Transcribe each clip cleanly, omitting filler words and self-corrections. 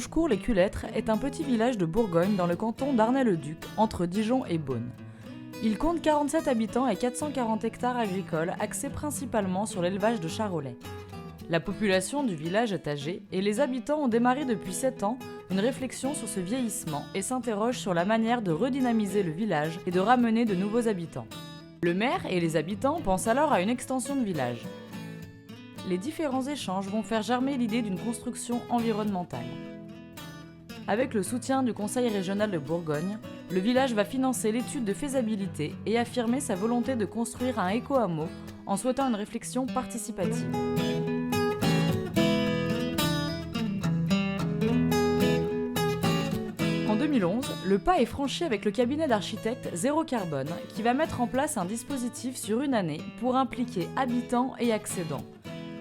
Longecourt-les-Culêtres est un petit village de Bourgogne dans le canton d'Arnay-le-Duc, entre Dijon et Beaune. Il compte 47 habitants et 440 hectares agricoles axés principalement sur l'élevage de charolais. La population du village est âgée et les habitants ont démarré depuis 7 ans une réflexion sur ce vieillissement et s'interrogent sur la manière de redynamiser le village et de ramener de nouveaux habitants. Le maire et les habitants pensent alors à une extension de village. Les différents échanges vont faire germer l'idée d'une construction environnementale. Avec le soutien du Conseil régional de Bourgogne, le village va financer l'étude de faisabilité et affirmer sa volonté de construire un éco-hameau en souhaitant une réflexion participative. En 2011, le pas est franchi avec le cabinet d'architectes Zéro Carbone qui va mettre en place un dispositif sur une année pour impliquer habitants et accédants.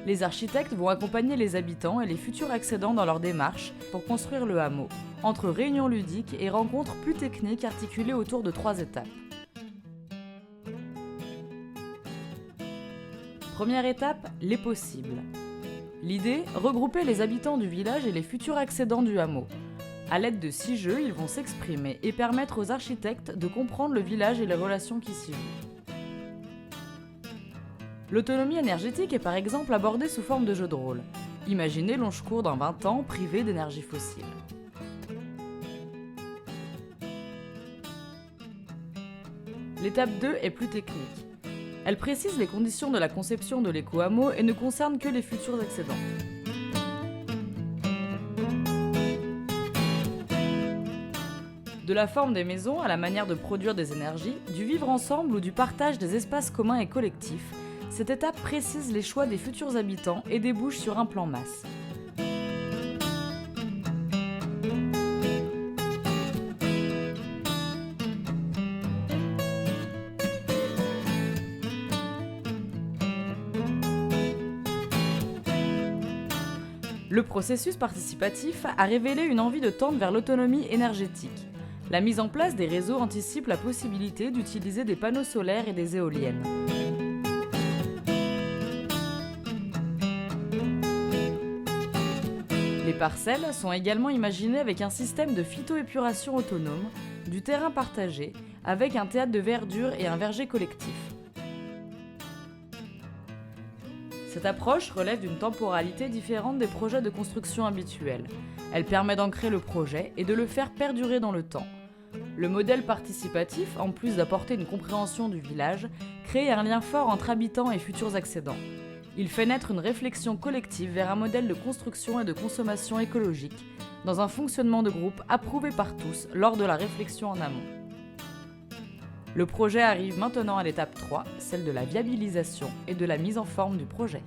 Les architectes vont accompagner les habitants et les futurs accédants dans leur démarche pour construire le hameau, entre réunions ludiques et rencontres plus techniques articulées autour de 3 étapes. Première étape, les possibles. L'idée, regrouper les habitants du village et les futurs accédants du hameau. À l'aide de 6 jeux, ils vont s'exprimer et permettre aux architectes de comprendre le village et les relations qui s'y jouent. L'autonomie énergétique est par exemple abordée sous forme de jeu de rôle. Imaginez Longecourt dans 20 ans privé d'énergie fossile. L'étape 2 est plus technique. Elle précise les conditions de la conception de l'éco-hameau et ne concerne que les futurs accédants. De la forme des maisons à la manière de produire des énergies, du vivre ensemble ou du partage des espaces communs et collectifs, cette étape précise les choix des futurs habitants et débouche sur un plan masse. Le processus participatif a révélé une envie de tendre vers l'autonomie énergétique. La mise en place des réseaux anticipe la possibilité d'utiliser des panneaux solaires et des éoliennes. Les parcelles sont également imaginées avec un système de phytoépuration autonome, du terrain partagé, avec un théâtre de verdure et un verger collectif. Cette approche relève d'une temporalité différente des projets de construction habituels. Elle permet d'ancrer le projet et de le faire perdurer dans le temps. Le modèle participatif, en plus d'apporter une compréhension du village, crée un lien fort entre habitants et futurs accédants. Il fait naître une réflexion collective vers un modèle de construction et de consommation écologique, dans un fonctionnement de groupe approuvé par tous lors de la réflexion en amont. Le projet arrive maintenant à l'étape 3, celle de la viabilisation et de la mise en forme du projet.